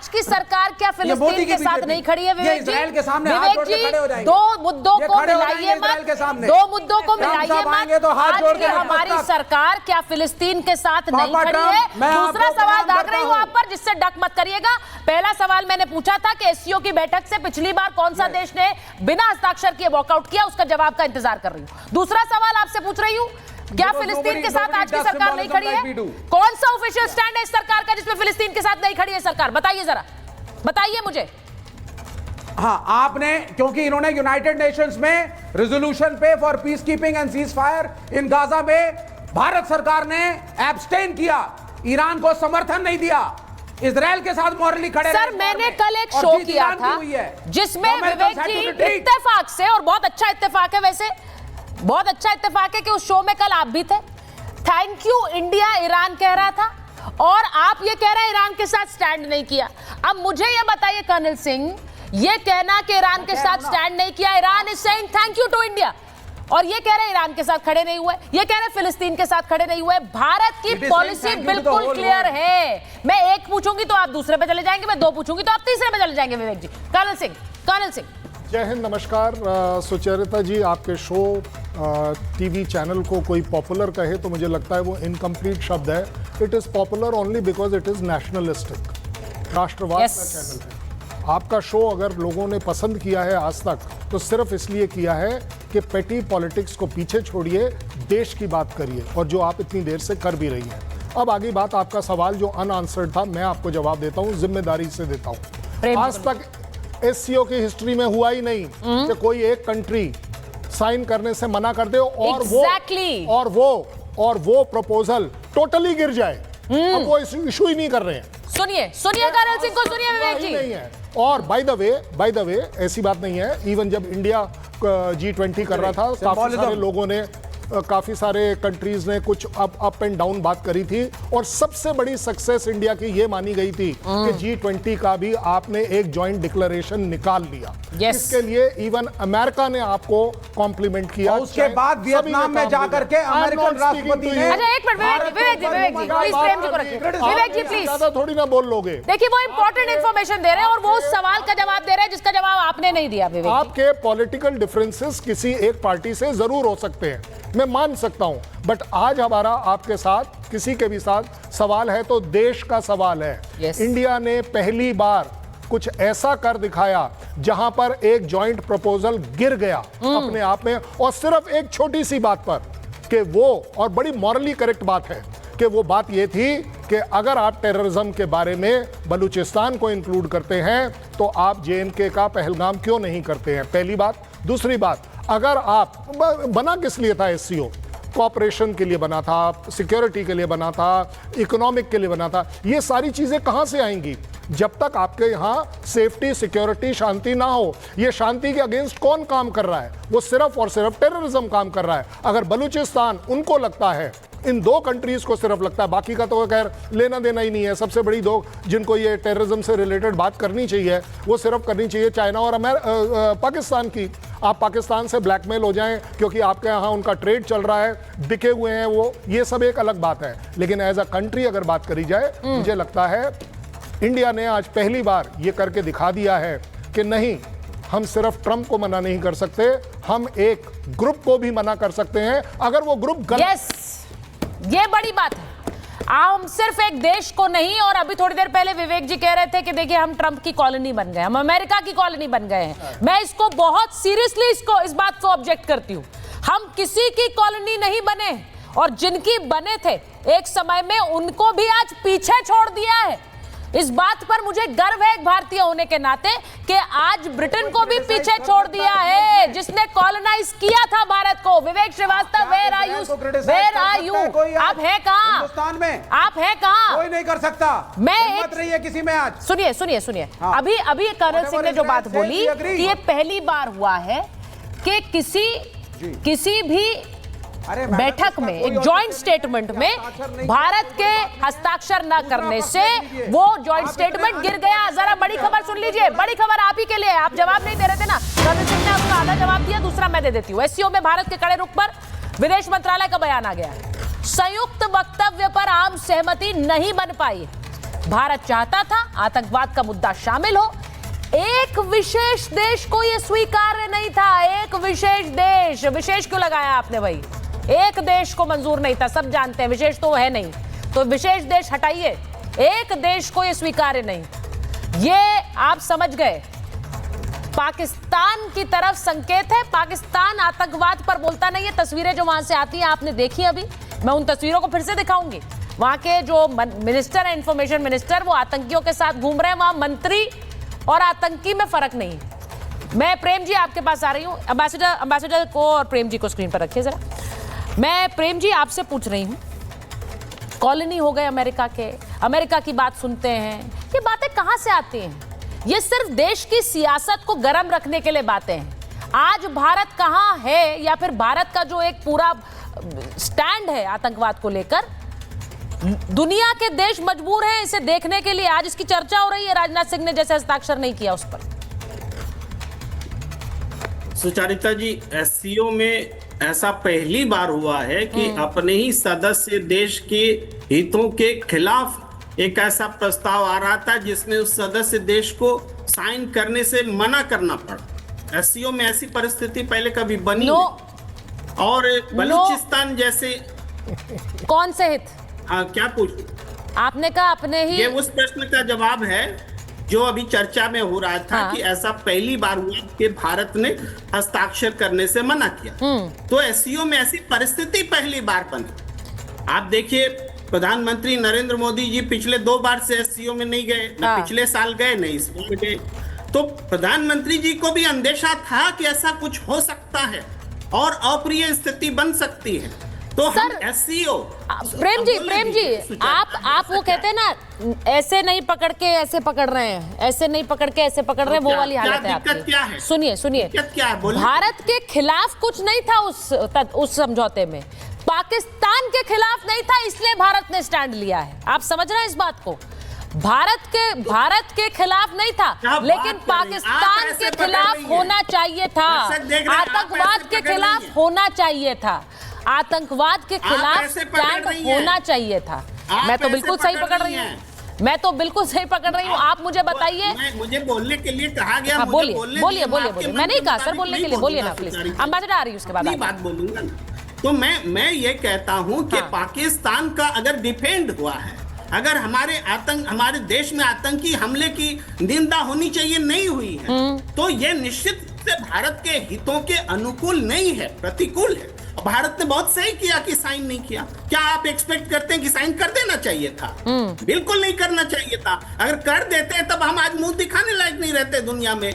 आज की सरकार क्या फिलिस्तीन के साथ नहीं खड़ी है? विवेक जी, विवेक जी, दो मुद्दों को मिलाइए मत, दो मुद्दों को मिलाइए मत। आज की हमारी सरकार क्या फिलिस्तीन के साथ नहीं खड़ी है? दूसरा सवाल दाग रही हूं आप पर, जिससे डक मत करिएगा। पहला सवाल मैंने पूछा था कि एससीओ की बैठक से पिछली बार कौन सा देश ने बिना हस्ताक्षर किए वॉकआउट किया, उसका जवाब का इंतजार कर रही हूं। दूसरा सवाल आपसे पूछ रही हूं, क्या फिलिस्तीन के साथ आज की सरकार नहीं खड़ी है? कौन सा ऑफिशियल स्टैंड है इस सरकार का जिसमें फिलिस्तीन के साथ नहीं खड़ी है सरकार? बताइए जरा, बताइए मुझे। हाँ, आपने, क्योंकि इन्होंने यूनाइटेड नेशंस में रेजोल्यूशन पे for peace keeping and cease fire in Gaza में भारत सरकार ने एब्सटेन किया, ईरान को समर्थन नहीं दिया, इजराइल के साथ मॉरली खड़े। सर, मैंने कल एक शो किया था जिसमें विवेक जी इत्तेफाक से, और बहुत अच्छा इत्तेफाक है वैसे, बहुत अच्छा इत्तेफाक है कि उस शो में कल आप भी थे। थैंक यू इंडिया ईरान कह रहा था, और आप ये कह रहे हैं ईरान के साथ स्टैंड नहीं किया। अब मुझे ये बताइए कर्नल सिंह, ये कहना कि ईरान के साथ स्टैंड नहीं किया, Iran is saying thank you to India, और ये कह रहे हैं ईरान के साथ खड़े नहीं हुए, ये कह रहे हैं फिलिस्तीन के साथ खड़े नहीं हुए। भारत की पॉलिसी बिल्कुल क्लियर है। मैं एक पूछूंगी तो आप दूसरे पे चले जाएंगे, मैं दो पूछूंगी तो आप तीसरे पे चले जाएंगे। विवेक जी, कर्नल सिंह, कर्नल सिंह। जय हिंद, नमस्कार। सुचरिता जी, आपके शो टीवी चैनल को कोई पॉपुलर कहे तो मुझे लगता है वो इनकम्प्लीट शब्द है। It is popular only because it is nationalistic, राष्ट्रवाद का चैनल है। आपका शो अगर लोगों ने पसंद किया है आज तक, तो सिर्फ इसलिए किया है कि पेटी पॉलिटिक्स को पीछे छोड़िए, देश की बात करिए, और जो आप इतनी देर से कर भी रही हैं। अब आगे बात, आपका सवाल जो अनआंसर्ड था, मैं आपको जवाब देता हूँ, जिम्मेदारी से देता हूँ। आज तक एससीओ की हिस्ट्री में हुआ ही नहीं कि कोई एक कंट्री साइन करने से मना कर दे और वो प्रपोजल टोटली गिर जाए। अब वो इशू ही नहीं कर रहे हैं। सुनिए कर्नल सिंह को, सुनिए विवेक जी। नहीं है। और बाय द वे ऐसी बात नहीं है, इवन जब इंडिया G20 कर रहा था, काफी सारे लोगों ने, काफी सारे कंट्रीज ने कुछ अप एंड डाउन बात करी थी, और सबसे बड़ी सक्सेस इंडिया की ये मानी गई थी कि G20 का भी आपने एक जॉइंट डिक्लेरेशन निकाल लिया। इसके लिए इवन अमेरिका ने आपको कॉम्प्लीमेंट किया। उसके बाद वियतनाम में जाकर के अमेरिकन राष्ट्रपति ने, अच्छा एक minute, Vivek ji please, Prem ji को रखिए, विवेक जी प्लीज, ज्यादा थोड़ी ना बोल लोगे। देखिए वो इंपॉर्टेंट इंफॉर्मेशन दे रहे हैं और वो उस सवाल का जवाब दे रहे हैं जिसका जवाब आपने नहीं दिया। विवेक, आपके पॉलिटिकल डिफरेंसेस किसी एक पार्टी से जरूर हो सकते हैं, मैं मान सकता हूं, बट आज हमारा आपके साथ, किसी के भी साथ सवाल है तो देश का सवाल है। इंडिया ने पहली बार कुछ ऐसा कर दिखाया जहां पर एक जॉइंट प्रपोजल गिर गया अपने आप में, और सिर्फ एक छोटी सी बात पर, कि वो, और बड़ी मॉरली करेक्ट बात है, कि वो बात ये थी कि अगर आप टेररिज्म के बारे में बलूचिस्तान को इंक्लूड करते हैं तो आप JNK का पहलगाम क्यों नहीं करते हैं, पहली बात। दूसरी बात, अगर आप, बना किस लिए था एससीओ? कॉपरेशन के लिए बना था, सिक्योरिटी के लिए बना था, इकोनॉमिक के लिए बना था। ये सारी चीजें कहां से आएंगी जब तक आपके यहां सेफ्टी, सिक्योरिटी, शांति ना हो? ये शांति के अगेंस्ट कौन काम कर रहा है? वो सिर्फ और सिर्फ टेररिज्म काम कर रहा है। अगर बलूचिस्तान, उनको लगता है, इन दो कंट्रीज को सिर्फ लगता है, बाकी का तो खैर लेना देना ही नहीं है। सबसे बड़ी दो जिनको ये टेररिज्म से रिलेटेड बात करनी चाहिए, वो सिर्फ करनी चाहिए चाइना और पाकिस्तान की। आप पाकिस्तान से ब्लैकमेल हो जाएं क्योंकि आपके यहाँ उनका ट्रेड चल रहा है, बिके हुए हैं वो, ये सब एक अलग बात है। लेकिन एज अ कंट्री अगर बात करी जाए, मुझे लगता है इंडिया ने आज पहली बार ये करके दिखा दिया है कि नहीं, हम सिर्फ ट्रंप को मना नहीं कर सकते, हम एक ग्रुप को भी मना कर सकते हैं अगर वो ग्रुप गलत। ये बड़ी बात है। हम सिर्फ एक देश को नहीं, और अभी थोड़ी देर पहले विवेक जी कह रहे थे कि देखिए हम ट्रंप की कॉलोनी बन गए, हम अमेरिका की कॉलोनी बन गए हैं। मैं इसको बहुत सीरियसली इस बात को ऑब्जेक्ट करती हूं। हम किसी की कॉलोनी नहीं बने, और जिनकी बने थे एक समय में, उनको भी आज पीछे छोड़ दिया है। इस बात पर मुझे गर्व है एक भारतीय होने के नाते कि आज ब्रिटेन को भी पीछे छोड़ दिया है, जिसने कॉलोनाइज किया था भारत को। विवेक श्रीवास्तव, वेयर आर यू? आप हैं कहां? हिंदुस्तान में आप हैं कहां? कोई नहीं कर सकता। मैं मत रही है किसी में आज। सुनिए। हाँ। अभी कर्नल सिंह ने जो बात बोली कि ये पहली बार हुआ है कि किसी भी बैठक में, एक जॉइंट स्टेटमेंट में भारत के हस्ताक्षर न करने से वो जॉइंट स्टेटमेंट गिर गया। जरा बड़ी खबर सुन लीजिए, बड़ी खबर आप ही के लिए। आप जवाब नहीं दे रहे थे ना, कर्नल सिंह ने आपका आधा जवाब दिया, दूसरा मैं दे देती हूँ। एससीओ में भारत के कड़े रुख पर विदेश मंत्रालय का बयान आ गया। संयुक्त वक्तव्य पर आम सहमति नहीं बन पाई। भारत चाहता था आतंकवाद का मुद्दा शामिल हो। एक विशेष देश को यह स्वीकार्य नहीं था। एक विशेष देश, विशेष क्यों लगाया आपने भाई? एक देश को मंजूर नहीं था, सब जानते हैं विशेष तो है नहीं, तो विशेष देश हटाइए, एक देश को यह स्वीकार्य नहीं। ये आप समझ गए, पाकिस्तान की तरफ संकेत है। पाकिस्तान आतंकवाद पर बोलता नहीं है। तस्वीरें जो वहां से आती हैं आपने देखी अभी, मैं उन तस्वीरों को फिर से दिखाऊंगी। वहां के जो मिनिस्टर है, इंफॉर्मेशन मिनिस्टर, वो आतंकियों के साथ घूम रहे हैं। वहां मंत्री और आतंकी में फर्क नहीं है। मैं प्रेम जी आपके पास आ रही हूं, एम्बेसडर को और प्रेम जी को स्क्रीन पर रखिए जरा। मैं प्रेम जी आपसे पूछ रही हूं, कॉलोनी हो गए अमेरिका के, अमेरिका की बात सुनते हैं, ये बातें कहां से आती हैं? ये सिर्फ देश की सियासत को गर्म रखने के लिए बातें हैं। आज भारत कहां है, या फिर भारत का जो एक पूरा स्टैंड है आतंकवाद को लेकर, दुनिया के देश मजबूर हैं इसे देखने के लिए। आज इसकी चर्चा हो रही है, राजनाथ सिंह ने जैसे हस्ताक्षर नहीं किया उस पर। सुचारिता जी, एससीओ में ऐसा पहली बार हुआ है कि अपने ही सदस्य देश के हितों के खिलाफ एक ऐसा प्रस्ताव आ रहा था जिसमें उस सदस्य देश को साइन करने से मना करना पड़ा। एससीओ में ऐसी परिस्थिति पहले कभी बनी नहीं। और बलूचिस्तान जैसे कौन से हित? हाँ, क्या पूछ, आपने कहा अपने ही, ये उस प्रश्न का जवाब है जो अभी चर्चा में हो रहा था। हाँ। कि ऐसा पहली बार हुआ कि भारत ने हस्ताक्षर करने से मना किया। तो एससीओ में ऐसी परिस्थिति पहली बार बनी। आप देखिए, प्रधानमंत्री नरेंद्र मोदी जी पिछले 2 बार से एससीओ में नहीं गए, न पिछले साल गए, नहीं इस बार गए। तो प्रधानमंत्री जी को भी अंदेशा था कि ऐसा कुछ हो सकता है और अप्रिय स्थिति बन सकती है। तो हम एससीओ, प्रेम जी आप वो कहते हैं ना, ऐसे नहीं पकड़ के ऐसे पकड़ रहे हैं, ऐसे नहीं पकड़ के ऐसे पकड़ रहे हैं, वो वाली हालत है आपकी। सुनिए, भारत के खिलाफ कुछ नहीं था उस समझौते में, पाकिस्तान के खिलाफ नहीं था, इसलिए भारत ने स्टैंड लिया है। आप समझ रहे हैं इस बात को? भारत के खिलाफ नहीं था, लेकिन पाकिस्तान के खिलाफ होना चाहिए था। आतंकवाद के खिलाफ होना चाहिए था। आतंकवाद के खिलाफ स्टैंड होना चाहिए था। मैं तो बिल्कुल सही पकड़ रही हूँ। आप मुझे बताइए। मुझे बोलने के लिए कहा गया। हाँ, बोलिए। मैं नहीं कहा सर बोलने के लिए, बोलिए ना प्लीज। एम्बेसडर आ रही है, उसके बाद बात बोलूंगा ना। तो मैं ये कहता हूं कि पाकिस्तान का अगर डिफेंड हुआ है, अगर हमारे देश में आतंकी हमले की निंदा होनी चाहिए, नहीं हुई है, तो ये निश्चित से भारत के हितों के अनुकूल नहीं है, प्रतिकूल है। भारत ने बहुत सही किया कि साइन नहीं किया। क्या आप एक्सपेक्ट करते हैं कि साइन कर देना चाहिए था? बिल्कुल नहीं करना चाहिए था। अगर कर देते तब हम आज मुंह दिखाने लायक नहीं रहते दुनिया में।